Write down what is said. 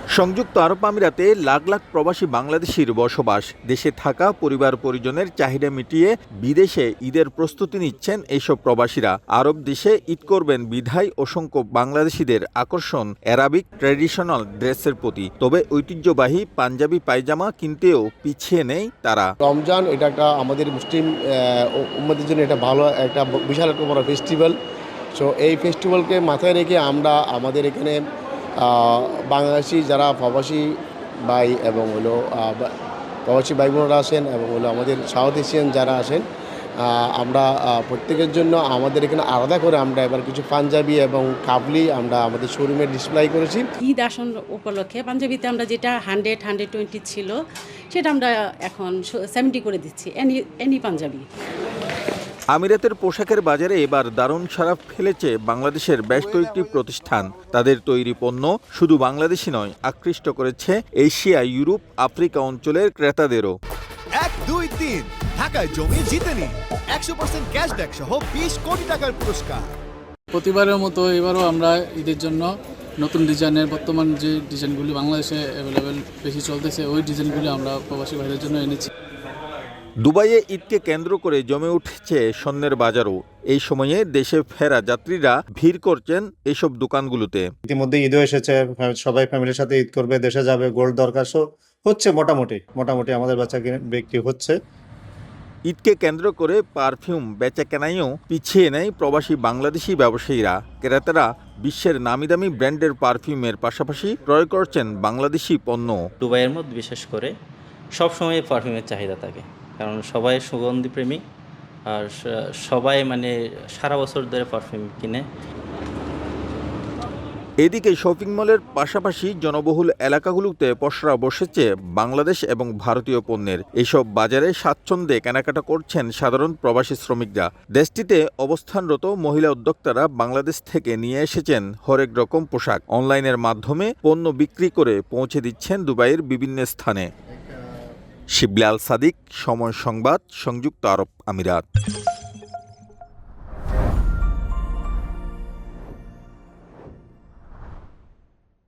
সংযুক্ত আরব আমিরাতে লাখ লাখ প্রবাসী বাংলাদেশির বসবাস। দেশে থাকা পরিবার পরিজনের চাহিদা মিটিয়ে বিদেশে ঈদের প্রস্তুতি নিচ্ছেন এইসব প্রবাসীরা। আরব দেশে ঈদ করবেন বিধায় অসংখ্য বাংলাদেশিদের আকর্ষণ অ্যারাবিক ট্র্যাডিশনাল ড্রেসের প্রতি। তবে ঐতিহ্যবাহী পাঞ্জাবি পায়জামা কিনতেও পিছিয়ে নেই তারা। রমজান এটা একটা আমাদের মুসলিম উম্মতের জন্য এটা ভালো একটা বিশাল একটা বড় ফেস্টিভ্যাল। সো এই ফেস্টিভ্যালকে মাথায় রেখে আমরা আমাদের এখানে বাংলাদেশি যারা প্রবাসী ভাই এবং প্রবাসী ভাই বোনরা আসেন এবং আমাদের সাউথ এশিয়ান যারা আসেন, আমরা প্রত্যেকের জন্য আমাদের এখানে আলাদা করে আমরা এবার কিছু পাঞ্জাবি এবং কাবলি আমরা আমাদের শোরুমে ডিসপ্লে করেছি। ঈদ আসন উপলক্ষে পাঞ্জাবিতে আমরা যেটা 100-120 ছিল সেটা আমরা এখন 70 করে দিচ্ছি, এনি পাঞ্জাবি। আমিরাতের পোশাকের বাজারে এবার দারুণ সাড়া ফেলেছে বাংলাদেশের বেশ কয়েকটি প্রতিষ্ঠান। তাদের তৈরি পণ্য শুধু বাংলাদেশি নয়, আকৃষ্ট করেছে এশিয়া, ইউরোপ, আফ্রিকা অঞ্চলের ক্রেতাদেরও। 1-2-3 ঢাকায় জমি জিতে নিন 100% ক্যাশব্যাক সহ 20 কোটি টাকার পুরস্কার। প্রতিবারের মতো এবারও আমরা ঈদের জন্য নতুন ডিজাইনের বর্তমান যে ডিজাইনগুলি বাংলাদেশে অ্যাভেলেবেল বেশি চলতেছে ওই ডিজাইনগুলি আমরা প্রবাসী ভাইদের জন্য এনেছি। দুবাইয়ে ঈদকে কেন্দ্র করে জমে উঠেছে স্বর্ণের বাজারও। এই সময়ে দেশে ফেরা যাত্রীরা ভিড় করছেন এইসব দোকানগুলোতে। ইতিমধ্যে ঈদও এসেছে, সবাই ফ্যামিলির সাথে ঈদ করবে, দেশে যাবে, গোল্ড দরকার হচ্ছে মোটামুটি আমাদের বাচ্চা বিক্রি হচ্ছে। ঈদকে কেন্দ্র করে পারফিউম বেচা কেনাইও পিছিয়ে নেই প্রবাসী বাংলাদেশি ব্যবসায়ীরা। ক্রেতারা বিশ্বের নামিদামি ব্র্যান্ডের পারফিউমের পাশাপাশি ক্রয় করছেন বাংলাদেশি পণ্য। দুবাইয়ের মধ্যে বিশেষ করে সবসময় পারফিউমের চাহিদা থাকে, কারণ সবাই সুগন্ধি প্রেমী আর সবাই সারা বছর ধরে পারফিউম কিনে। এদিকে শপিং মলের পাশাপাশি জনবহুল এলাকাগুলোতে পসরা বসেছে বাংলাদেশ এবং ভারতীয় পণ্যের। এইসব বাজারে স্বাচ্ছন্দ্যে কেনাকাটা করছেন সাধারণ প্রবাসী শ্রমিকরা। দেশটিতে অবস্থানরত মহিলা উদ্যোক্তারা বাংলাদেশ থেকে নিয়ে এসেছেন হরেক রকম পোশাক। অনলাইনের মাধ্যমে পণ্য বিক্রি করে পৌঁছে দিচ্ছেন দুবাইয়ের বিভিন্ন স্থানে। শিবলি আল সাদিক, সময় সংবাদ, সংযুক্ত আরব আমিরাত।